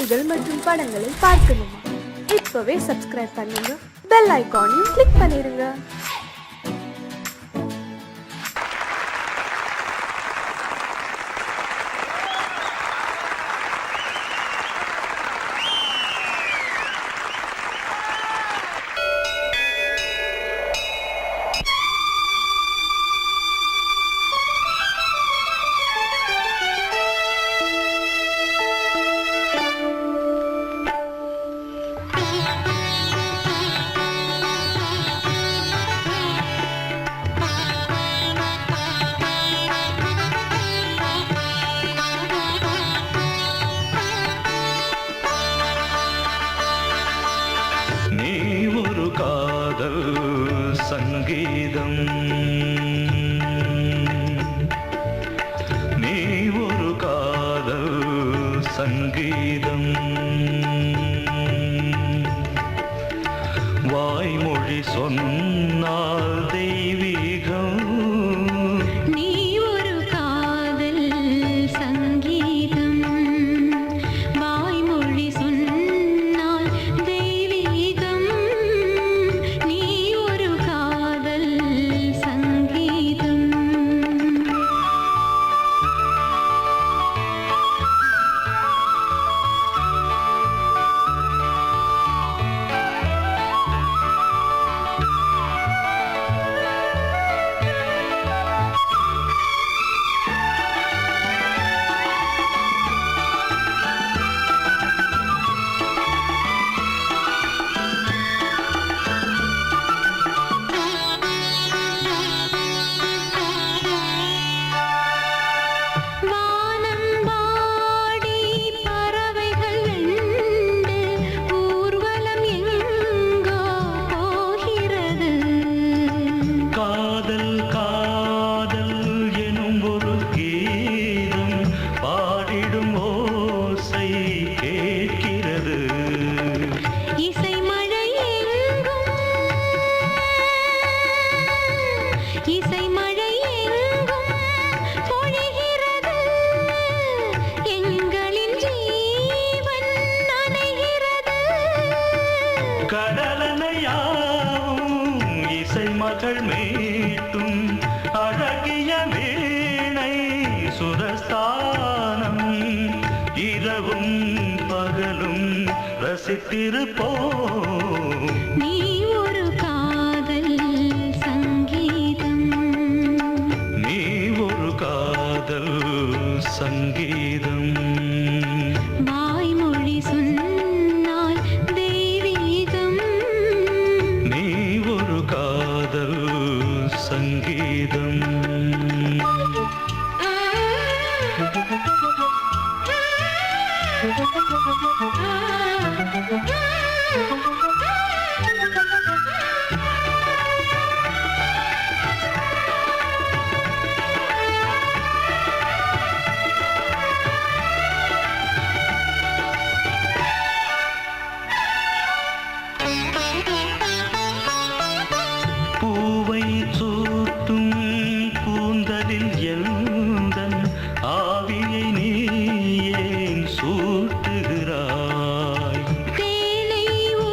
காணொளிகள் மற்றும் படங்களை பார்க்கணுமா? இப்பவே சப்ஸ்கிரைப் பண்ணுங்க, பெல் ஐகானையும் கிளிக் பண்ணிருங்க. சங்கீதம் நீ ஒரு காதல் சங்கீதம் வாய்மொழி சொன்னால் தெய்வீகம் நீ ஒரு காதல் சங்கீதம் வாய்மொழி சொன்னால் தெய்வீகம் நீ ஒரு காதல் சங்கீதம் கடலனையாவும் இசை மகள் மீட்டும் அழகிய வீணை சுரஸ்தானம் இரவும் பகலும் ரசித்திருப்போம் நீ ஒரு காதல் சங்கீதம் நீ ஒரு காதல் சங்கீதம் வாய்மொழி சொன்னால் தெய்வீகம் நீ ஒரு காதல் சங்கீதம் பூவை சூட்டும் கூந்தலில் எழுந்தன் ஆவியை நீ ஏன் சூட்டுகிறாய் தேனை ஊ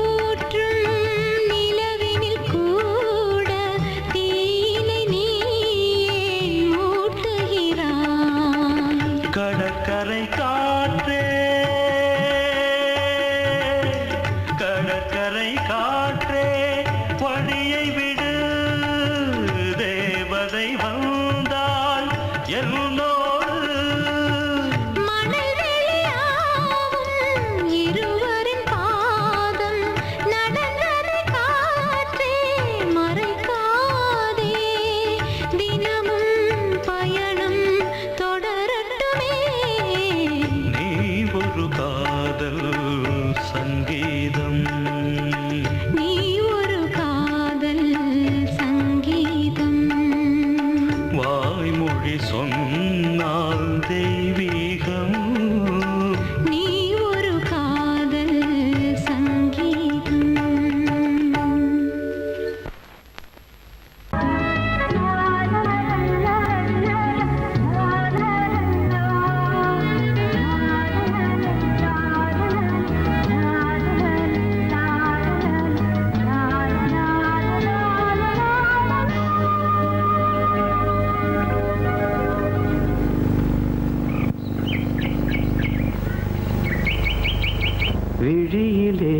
விழியிலே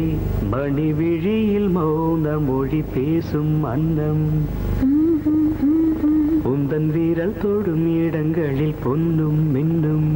மணி விழியில் மௌன மொழி பேசும் அன்னம் உந்தன் வீரல் தொடும் இடங்களில் பொன்னும் மின்னும்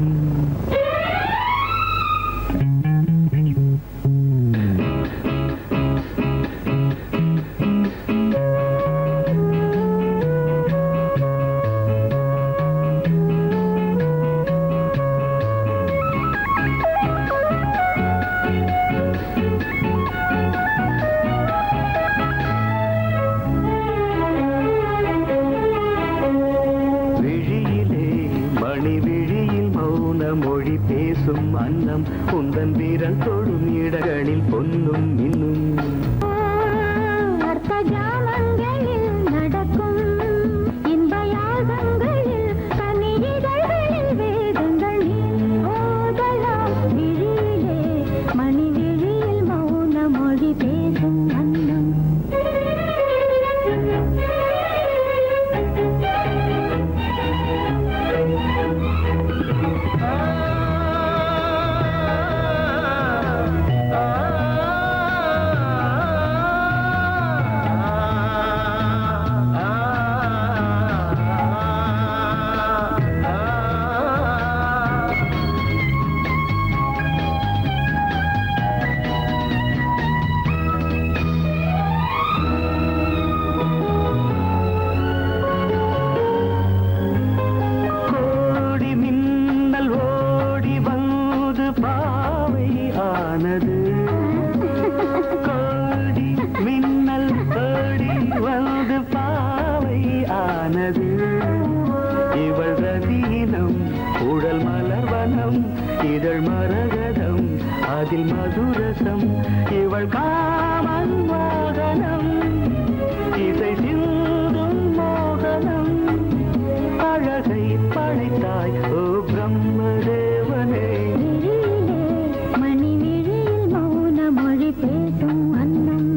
மொழி பேசும் அன்னம் உந்தன் வீரல் தொடும் இடங்களில் பொன்னும் இன்னும் அர்த்த ஜாமங்களில் நடக்கும் இன்ப யாகங்களில் கனிதழ்களில் வேதங்கள் நீ ஓதலாம் விழியிலே மணி விழியில் மௌன மொழி பேசும் அன்னம் கோடி மின்னல் ஓடி வந்து பாவை ஆனது இவள் ரதீனம் உடல் மலர்வனம் இதழ் மரகதம் அதில் மதுரசம் இவள் காமன் வாகனம் இசை சிந்தும் மோகனம் அழகை படைத்தாய் ஓ பிரம்மதேவனே பேசும் அன்னம்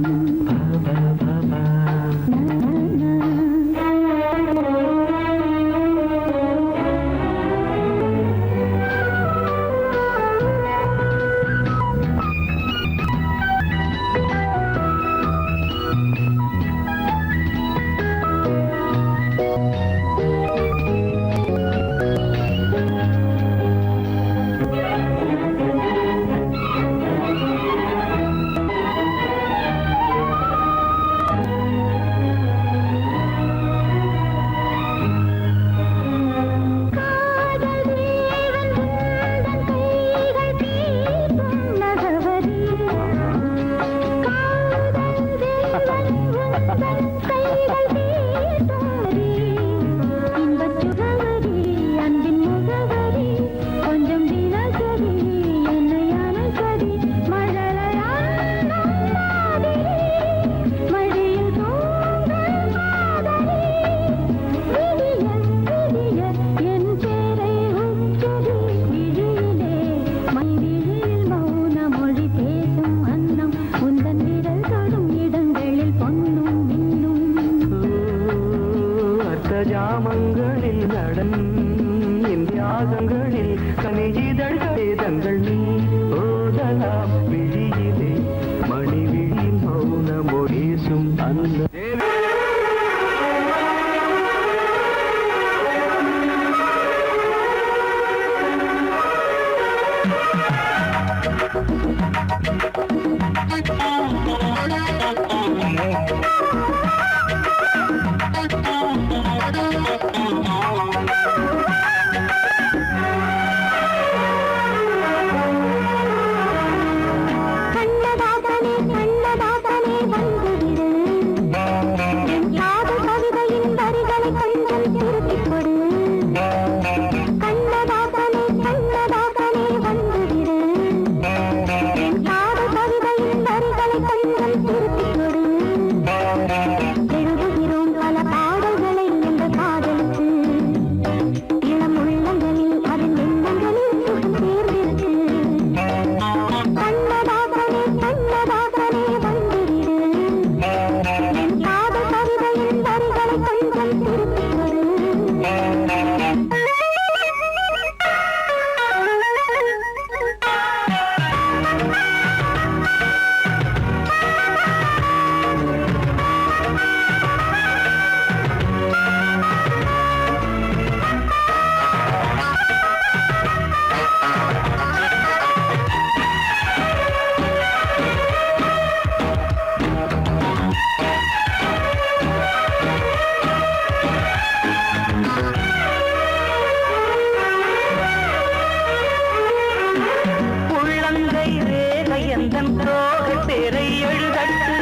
எந்தன் தோகை பேரை எழுதட்டு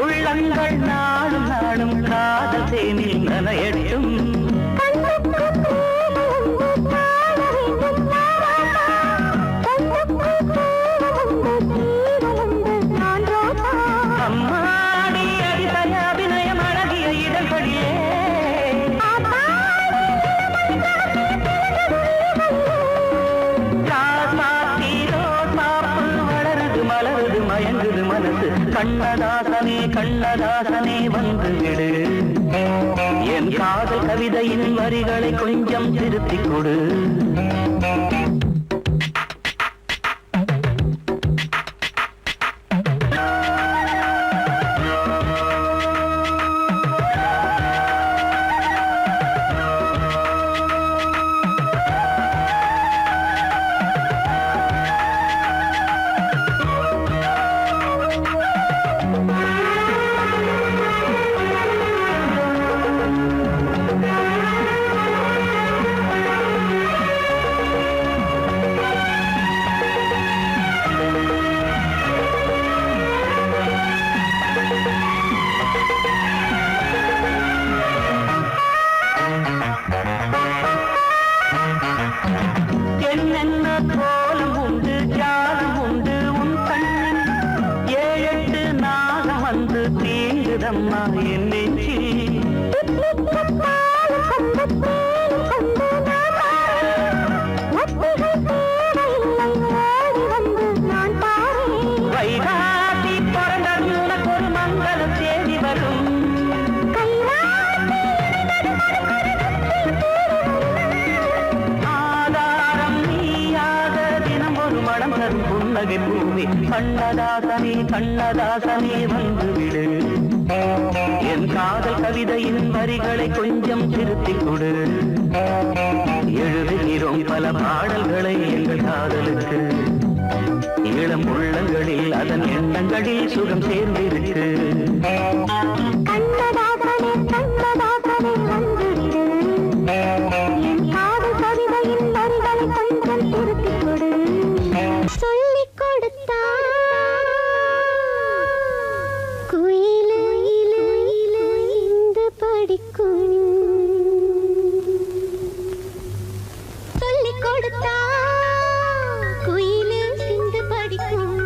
உள்ளங்கள் நாளும் நாளும் காதல் தேனில் நனையட்டும் அம்மாடி அடிதய அபிநயம் அழகிய இதழ்களிலே வளருது மலருது மயங்குது மனசு கண்ணதாசனே கண்ணதாசனே வந்து விடு என் காதல் கவிதையின் வரிகளை கொஞ்சம் திருத்திக் கொடு என்னென்ன கோலம் உண்டு ஜாலம் உண்டு உன் கண்ணில் 7-8 நாகம் வந்து தீங்குதம்மா என் நெஞ்சில் வைகாசி பிறந்தது உனக்கு ஒரு மங்கள செய்தி வரும் புன்னகை பூமி கண்ணதாசனே கண்ணதாசனே வந்து விடு என் காதல் கவிதையின் வரிகளை கொஞ்சம் திருத்திக் கொடு எழுதுகிறோம் பல பாடல்களை எங்கள் காதலுக்கு இளம் உள்ளங்களில் அதன் எண்ணங்களில் சுகம் சேர்ந்திருக்கு கண்ணதாசனே கண்ணதாசனே வந்து விடு என் காதல் கவிதையின் வரிகளை கொஞ்சம் திருத்திக் கொடு சொல்லிக் கொடுத்தா குயிலு இந்து படிக்கும் சொல்லிக் கொடுத்தா குயிலு சிந்து படிக்கும்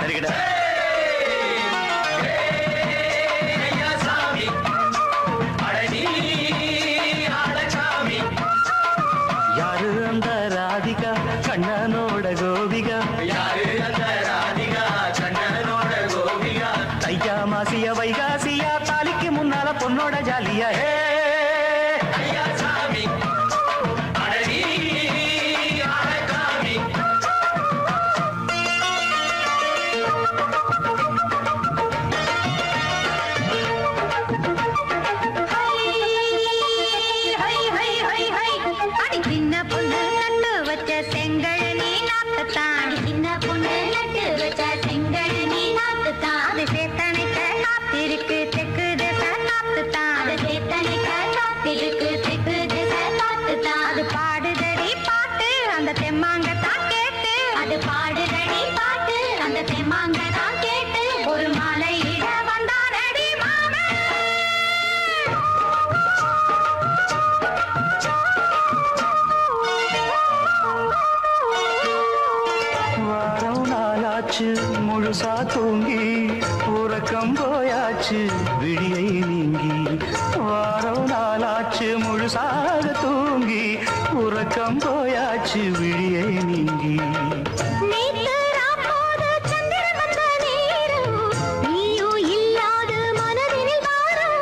சரிகிட்ட யாரு அந்த ராதிகா கண்ணனோட கோபிகா யாரு அந்த ராதிகா கண்ணனோட கோபிகா தையா மாசிய வைகாசியா தாலிக்கு முன்னால பொண்ணோட ஜாலியா ஐயா சாமி அடடி அடகாமி சின்ன பொண்ணு நட்டு வச்ச செங்கல் நீ நாத்துத்தான் சின்ன பொண்ணு நட்டு வச்ச செங்கல் நீ நாத்துத்தான் அது சேத்தனைக்க காத்திருக்கு தெற்கு திசை காத்துத்தான் அது சேத்தனைக்க காத்திருக்கு தெற்கு திசை காத்துத்தான் அது பாடுதடி பாட்டு அந்த தெம்மாங்கத்தான் கேட்டு அது பாடுதடி பாட்டு அந்த தெம்மாங்கத்தான் கேட்டு ஒரு மாலையிட வந்தானடி மாமன் வாரம் நாளாச்சு முழுசா தூங்கி உறக்கம் போயாச்சு விழியை நீங்கி வாரம் நாளாச்சு முழுசாக தூங்கி உறக்கம் போயாச்சு விழியை நீங்கி நேத்து ராப்போது சந்திரன் வந்த நேரம் நீயும் இல்லாது மனதினில் வாரம்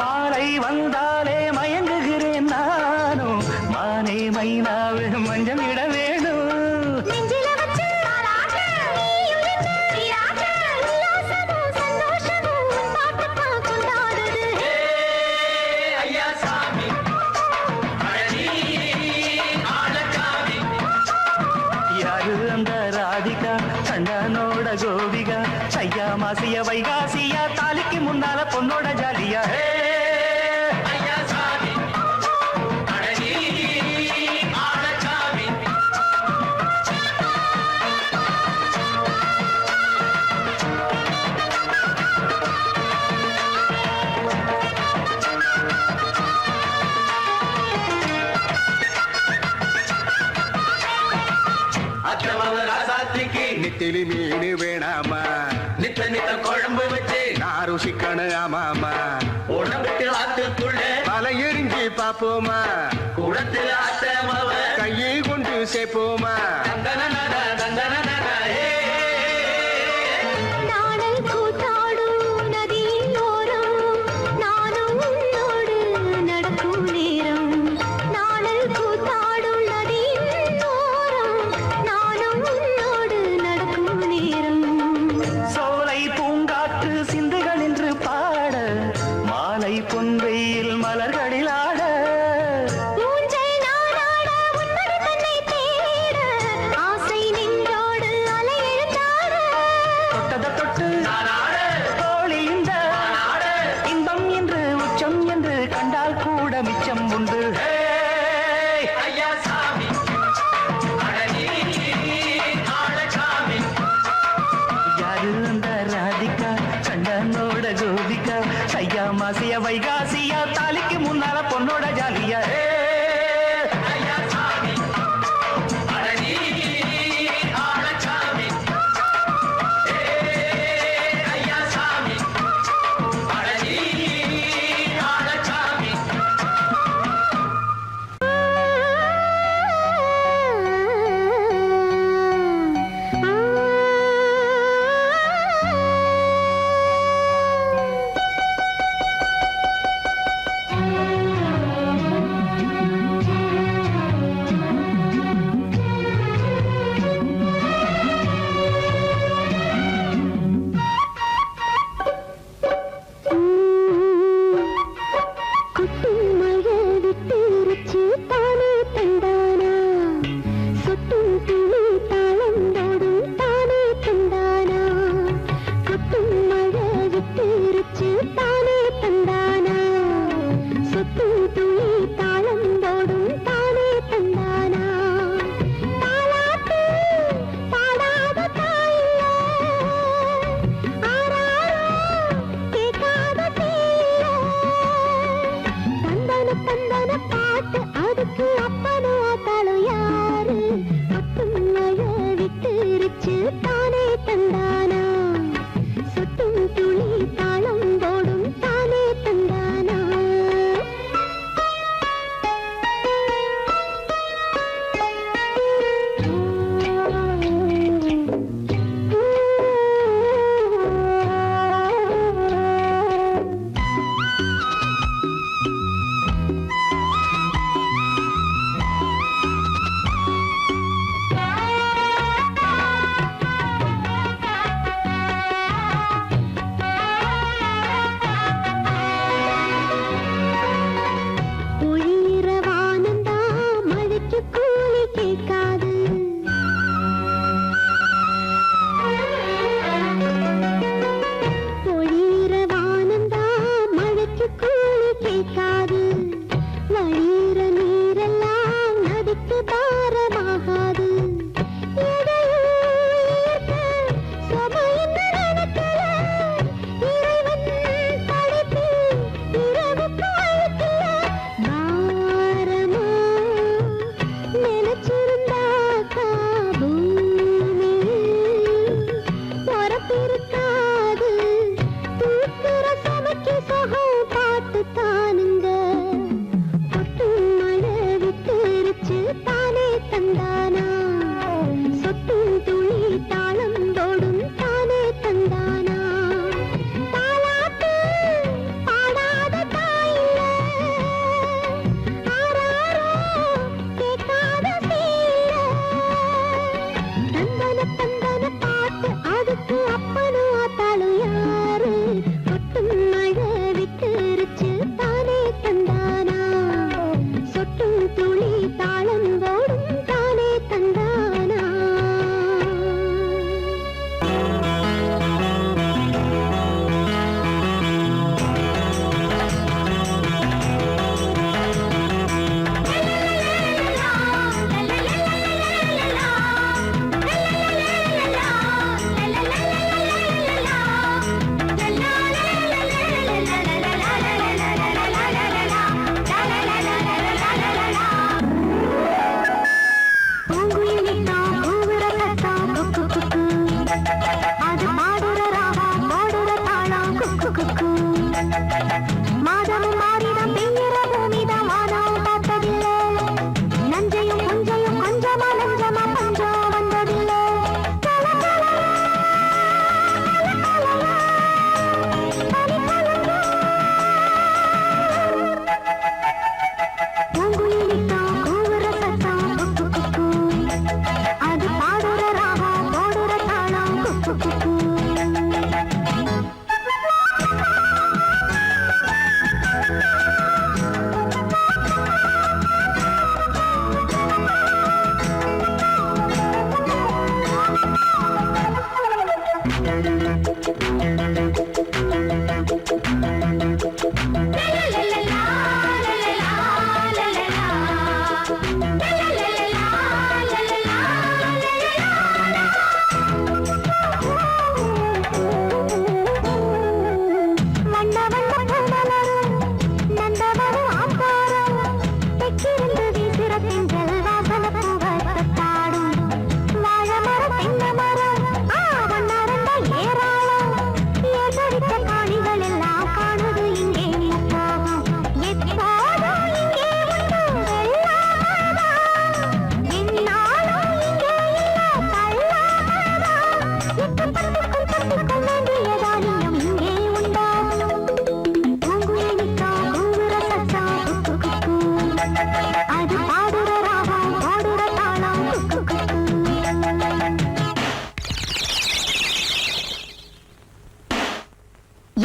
மாலை வந்தாலே மயங்குகிறேன் நானும் மானே மைனாவே மஞ்சள் இட வேணும் நெஞ்சில வச்சு தாலாட்டு நீயும் நின்று நீராட்டு உல்லாசமும் சந்தோஷமும் உன் பாட்டுத்தான் கொண்டாடுது ஐயா சாமி யாரு அந்த ராதிகா கண்ணனோட கோபிகா ஐயா மாசிய வைகாசியா தாலிக்கு முன்னால பொண்ணோட ஜாலியா ஐயா சாமி நித்திலி மீன் வேணாமா நித்த நித்த குழம்பு வச்சு நான் ருசிக்கணும் ஆமாமா உடம்புக்கு ஆத்துக்குள்ள பல எரிஞ்சு பாப்போமா குடத்துல ஆத்தமவ கையை கொண்டு சேர்ப்போமா நாடல் கூத்தாடும் நதியின் ஓரம் நானும் உன்னோடு நடக்கும் நேரம் நாடல் கூத்தாடும் நதியின் ஓரம் நானும் உன்னோடு நடக்கும் நேரம் சோலை பூங்காற்று சிந்துகள் என்று பாட மாலை பொன்வெயில் மலர்களில் ஆட ஊஞ்சல் நாடாட உன்மடி தன்னை தேட ஆசை நின்றோடு அலை எழுந்தாட தொட்டத தொட்டு தோழி இந்த இன்பம் என்று உச்சம் என்று கண்டால் கூட மிச்சம் உண்டு ஐயா சாமி யாரு அந்த ராதிகா கண்ணனோட கோபிகா ஐயா மாசிய வைகாசியா தாலிக்கு முன்னால பொண்ணோட ஜாலியா ஐயா சாமி ஐயா சாமி அது மாடுற ராகம் போடுற தாளம் குக்கு குக்கு மாதமும் மாறிடம் பெய்கிற பூமிதான் வானம் பார்த்ததில்லை நஞ்சையும் கொஞ்சையும் கொஞ்சமா நஞ்சமா பஞ்சம் வந்ததில்லை பூங்குயிலிட்டம் கூவுற சத்தம் குக்கு குக்கு அது பாடுற ராகம் போடுற தாளம் குக்கு குக்கு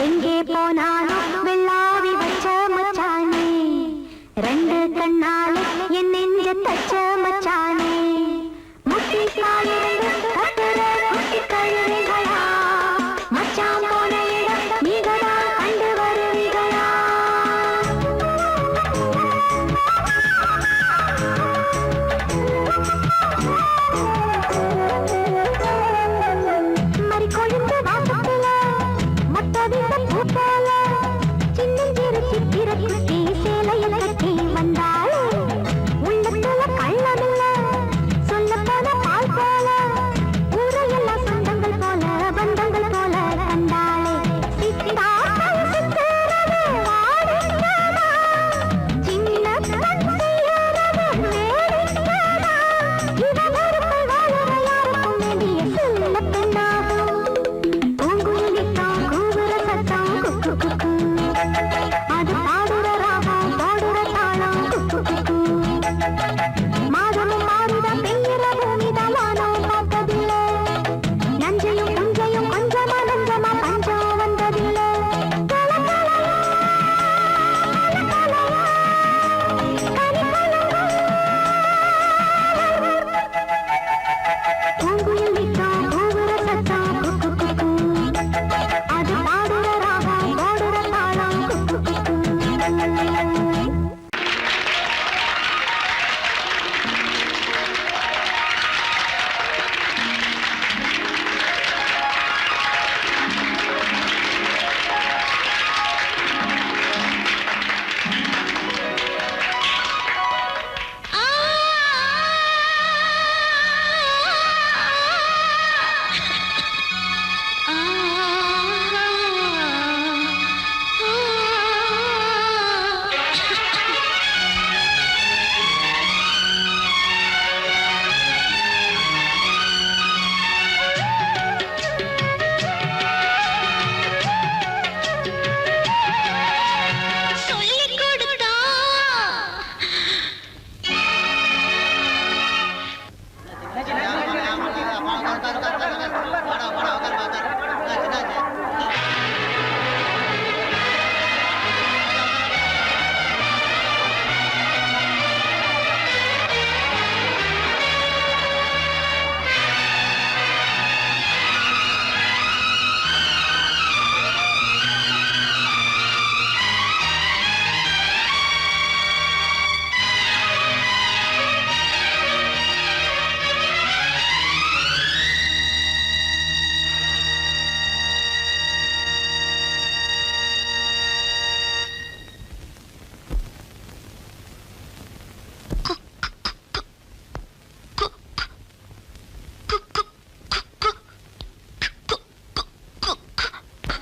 எங்கே போனாலும் வெள்ளாவி வச்ச மச்சானே ரெண்டு கண்ணாலே என் நெஞ்ச தச்ச மச்சானே முட்டி காலிருந்து கத்துற குட்டி கழுதைகளா மச்சான் போன இடம் நீங்களா கண்டு வருவீங்களா மறி கொழுந்து வாசத்துல மொத்ததில் பூப்பால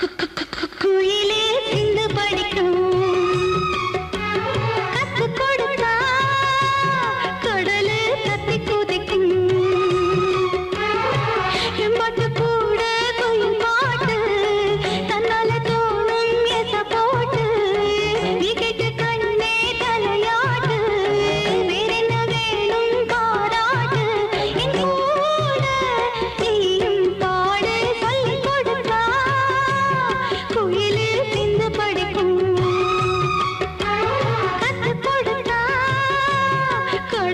குயிலே சிந்து படிக்கும் கத்து கொடுத்தா கடலு கத்தி குதிக்கும் எம்பாட்டு கூட குயில் பாட்டு தன்னால தோணும் எச போட்டு நீ கேட்ட கண்ணே தலையாட்டு வேறென்ன வேணும் பாராட்டு என் கூட நீயும் பாடு சொல்லிக் கொடுத்தா குயிலே சிந்து படிக்கும் கத்து கொடுத்தா கடலு தத்தி குதிக்கும்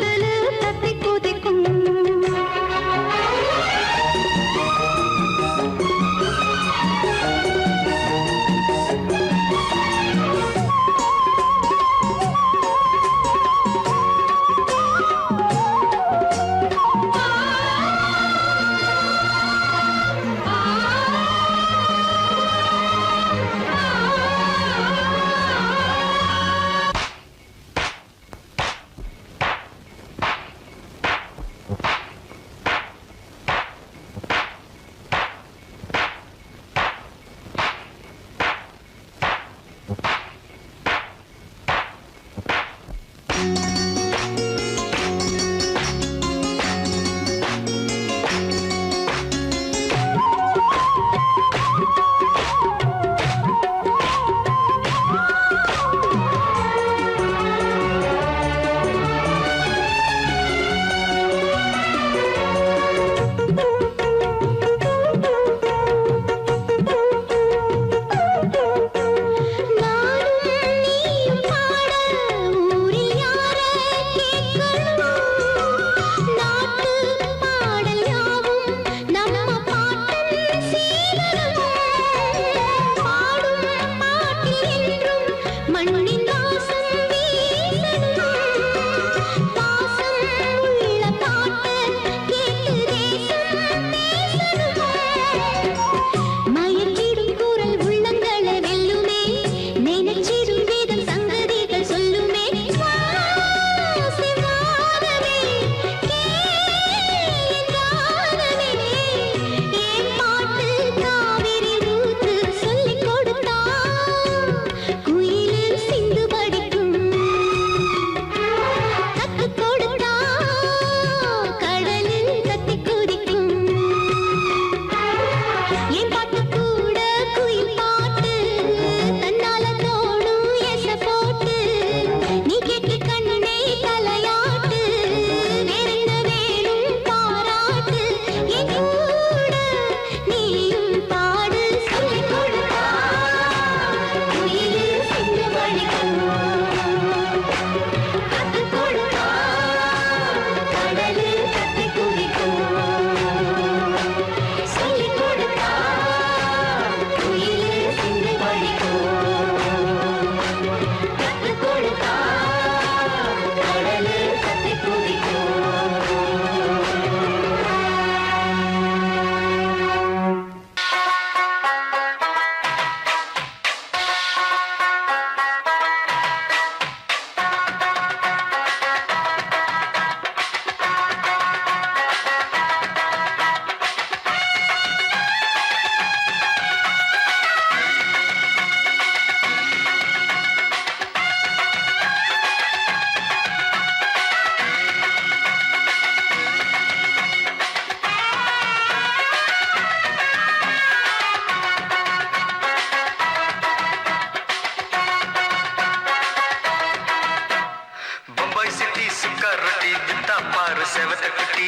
செவத்த குட்டி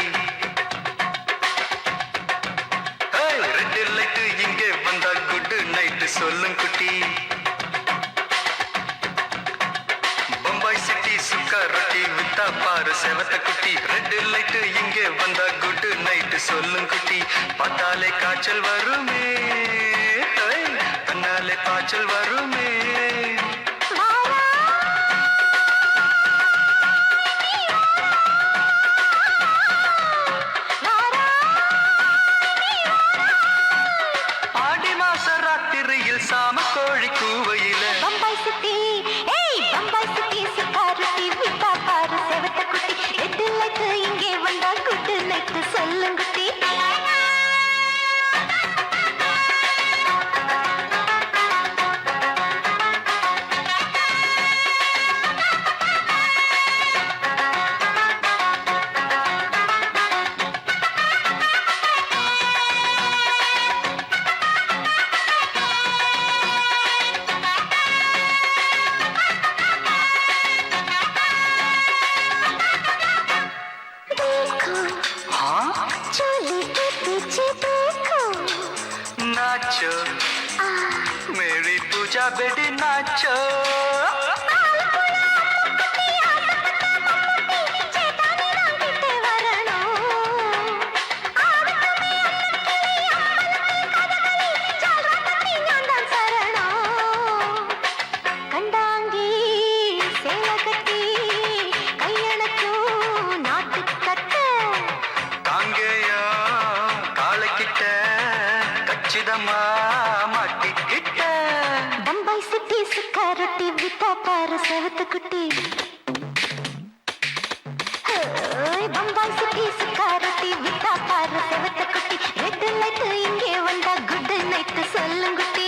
ரெண்டு லைட்டு இங்கே வந்தா குட் நைட்டு சொல்லும் குட்டி பம்பாய் சிட்டி சுக்கா ரொட்டி வித்தா பாரு செவத்த குட்டி ரெண்டு லைட்டு இங்கே வந்தா குட் நைட்டு சொல்லும் குட்டி பார்த்தாலே காய்ச்சல் வருமே தன்னாலே காய்ச்சல் வருமே சாம கோழி கூவையில பம்பாய் சிட்டி பம்பாய் சிட்டி சிக்காரத்தி விட்டா பாரு செவத்த குட்டி ரெட்டு லைட்டு இங்கே வந்தா குட்டு நைட்டு சொல்லுங்குட்டி नाचो मेरी पूजा बेटी नाचो बम्बई सिटी सुखारटी बिता पार सेवत कुटी बम्बई सिटी सुखारटी बिता पार सेवत कुटी रेड लाइट इंगे वंदा गुड नाइट सोल्लुंगुटी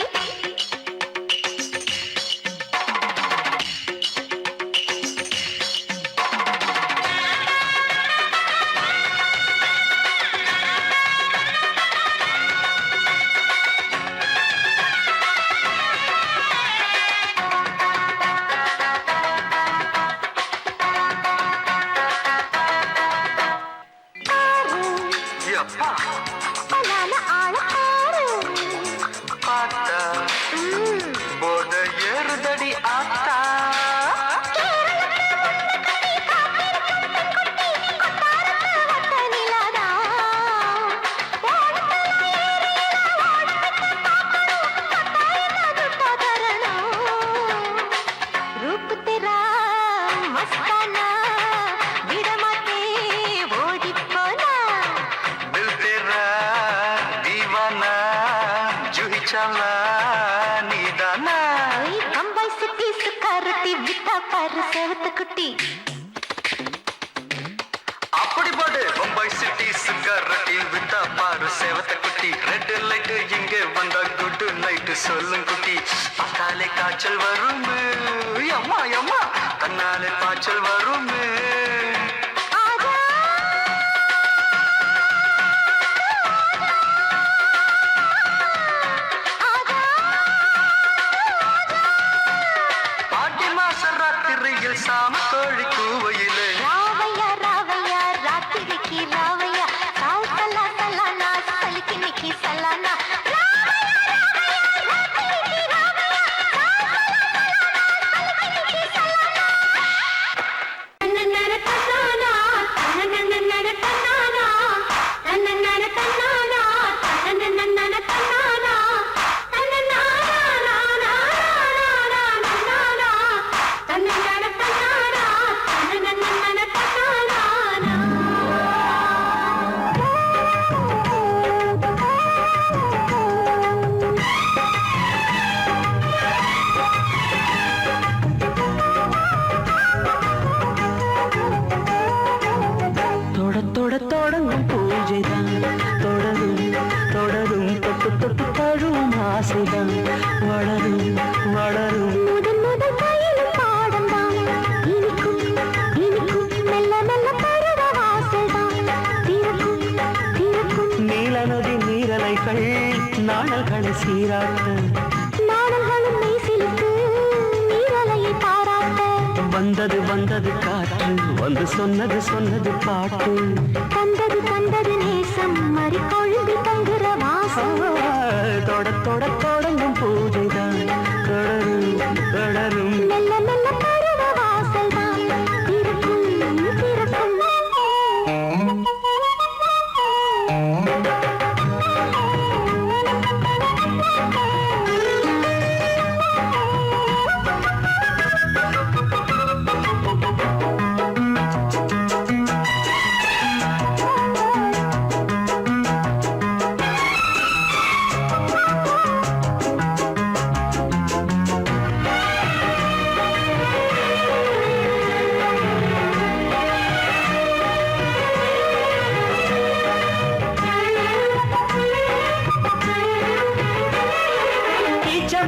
அப்படி போடு பம்பாய் சிட்டி சிகரெட்டி வித்தா பாரு சேவத்த குட்டி ரெட் லைட் இங்கே வந்தா குட் நைட் சொல்லும் குட்டி பார்த்தாலே காய்ச்சல் வருமே அம்மா அம்மா தன்னாலே காய்ச்சல் வருமே சாம கோழி கூவையிலே ராவையா ராவையா ராத்திரிக்கு ராவையா சால் சலா சலானா சலிக்கு நிக்கி சலானா தொடங்கும் பூஜைதான் தொடரும் தொடரும் தொட்டு தொட்டு தழுவும் ஆசைதான் வளரும் வளரும் முதன் முதல் பயிலும் பாடம்தான் இனிக்கும் இனிக்கும் மெல்ல மெல்ல பருவ வாசல்தான் திறக்கும் திறக்கும் நீல நதி நீரலைகள் நாணல்களை சீராட்ட நாணல்களும் மெய்சிலுக்கு நீரலையை பாராட்ட வந்தது வந்தது காற்று வந்து சொன்னது சொன்னது பாட்டு தந்தது தந்தது நேசம் மறி கொழும்பில் தங்குற வாசம் தொட தொட தொடங்கும் பூஜைதான் தொடரும் தொடரும் மெல்ல மெல்ல பருவ வாசல்தான் திறக்கும் திறக்கும்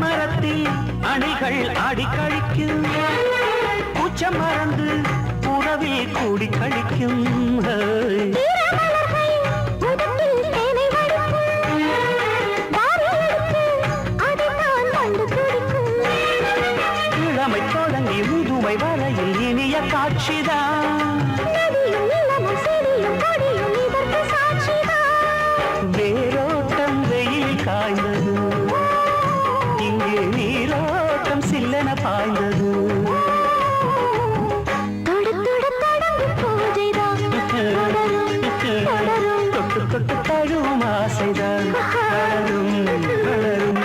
மரத்தில் அணைகள் ஆடி கழிக்கும் பூச்ச மறந்து உறவில் கூடி கழிக்கும் இளமை தொடங்கி முதுமை வரையில் இனிய காட்சிதான் வேரோட்டம் வெயில் காய்ந்தது பாய்ந்தது தொட்டு தொட்டு தழுவும் ஆசைதான் வளரும் வளரும்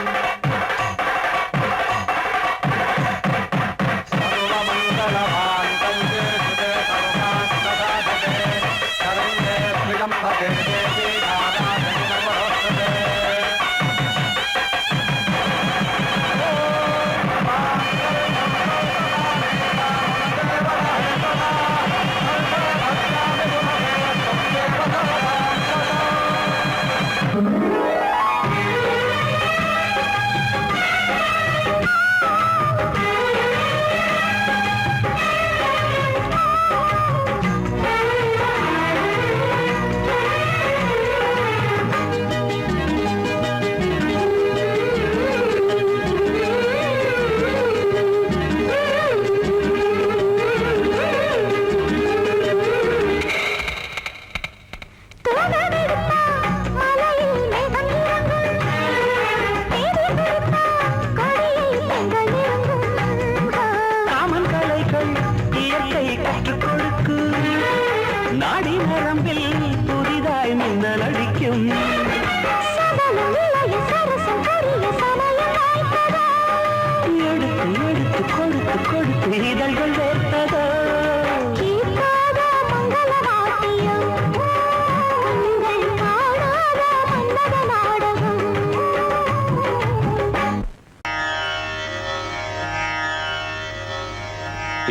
நாடி நரம்பில் புதிதாய் மின்னல் அடிக்கும் எடுத்து எடுத்து கொடுத்து கொடுத்து இதழ்கள் வேர்த்ததோ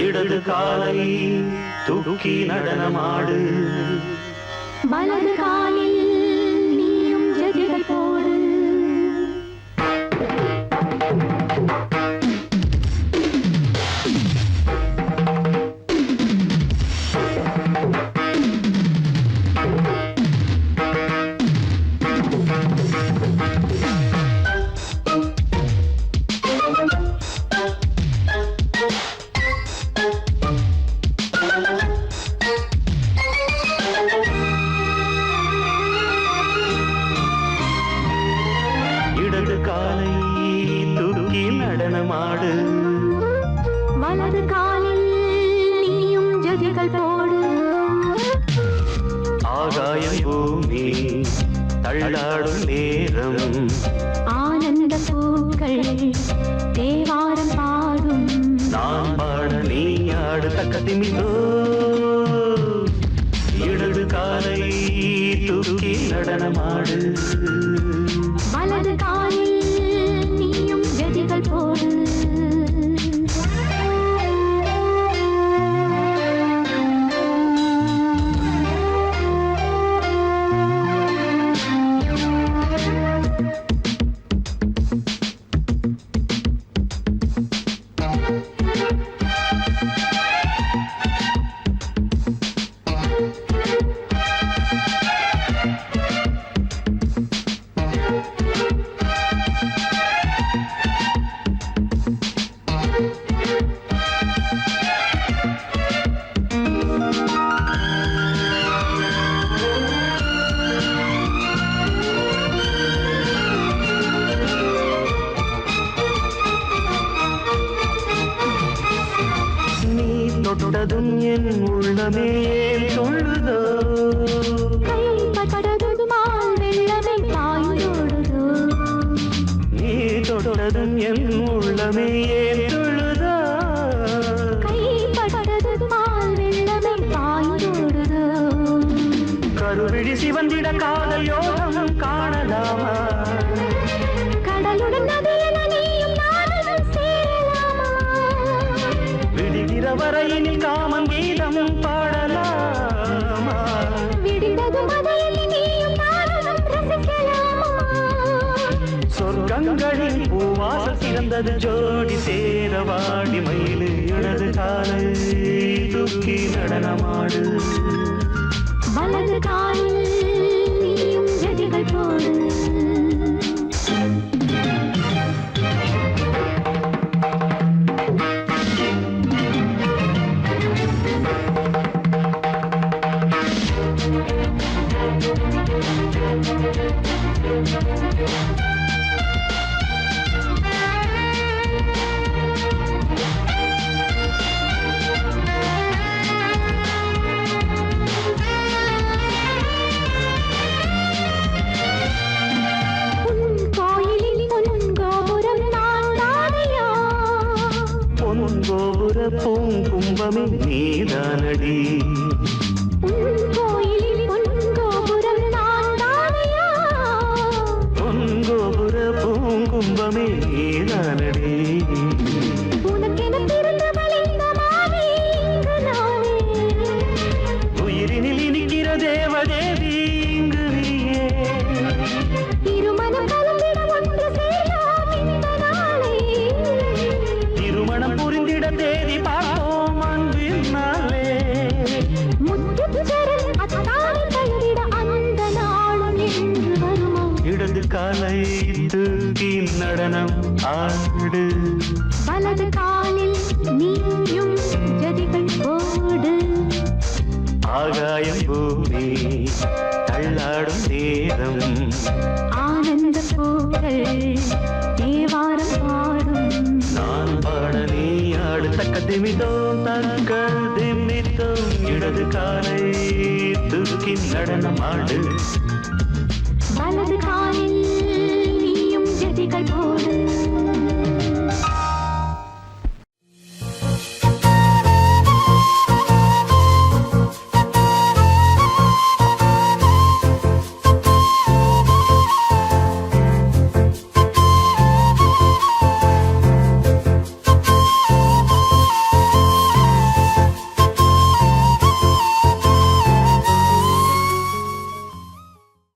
இடது காலை தூக்கி நடனமாடு வலது காலில் நீயும் ஜதிகள் போடு இடது காலை தூக்கி நடனமாடு வலது காலில் நீயும் ஜதிகள் போடு ஆகாயம் பூமி தள்ளாடும் நேரம் ஆனந்த பூக்கள் தேவாரம் பாடும் நான் பாட நீ ஆடு தக்கத்திமிதோ இடது காலை தூக்கி நடனமாடு வலது காலில் நீயும் ஜதிகள் போடு தொட்டதும் என் உள்ளமே சொல்லுதோ கைப்பட்டதுமால் வெள்ளமே பாய்ந்தோடுதோ நீ தொட்டதும் என் உள்ளமே சொல்லுதோ கைப்பட்டதுமால் வெள்ளமே பாய்ந்தோடுதோ கருவிழி சிவந்திட காதல் யோகம் காணலாமா கடலுடன் நதியில் நீயும் நானும் சேரலாமா விடுகிற வரையினில் காமன் கீதம் பாடலாமா விடிந்தது மதையில் நீயும் நானும் ரசிக்கலாமா சொர்க்கங்களில் பூவாசல் சிறந்தது ஜோடி சேரவாடி மயிலு இடது காலை தூக்கி நடனமாடு வலது காலில் நீயும் ஜதிகள் போடு பூங்கும்பமே நீதானடி. உன் கோயிலில் பொன்கோபுரம் நான் தானையா? பொன்கோபுர பூங்கும்பமே நீதானடி. உனக்கென பிறந்தவள் இந்த மாமி இங்கு நானே. உயிரினில் இனிக்கிற தேவதேவி இங்கு நீயே. திருமணம் கலந்திட ஒன்று சேரலாம் இந்த நாளே. திருமணம் புரிந்திட தேதி பார்ப்போம் அன்பினாலே. முத்துச்சரம் அத்தானை தழுவிட அந்த நாளும் என்று வருமோ? இடது காலை தூக்கி நடனம் ஆடு. வலது காலில் நீயும் ஜதிகள் போடு. ஆகாயம் பூமி தள்ளாடும் நேரம். ஆனந்த பூக்கள் தேவாரம் பாடும். நான் பாட நீ ஆடு. தக்க திமிதோம் தக்க திமித்தோம். இடது காலை தூக்கி நடனம் ஆடு.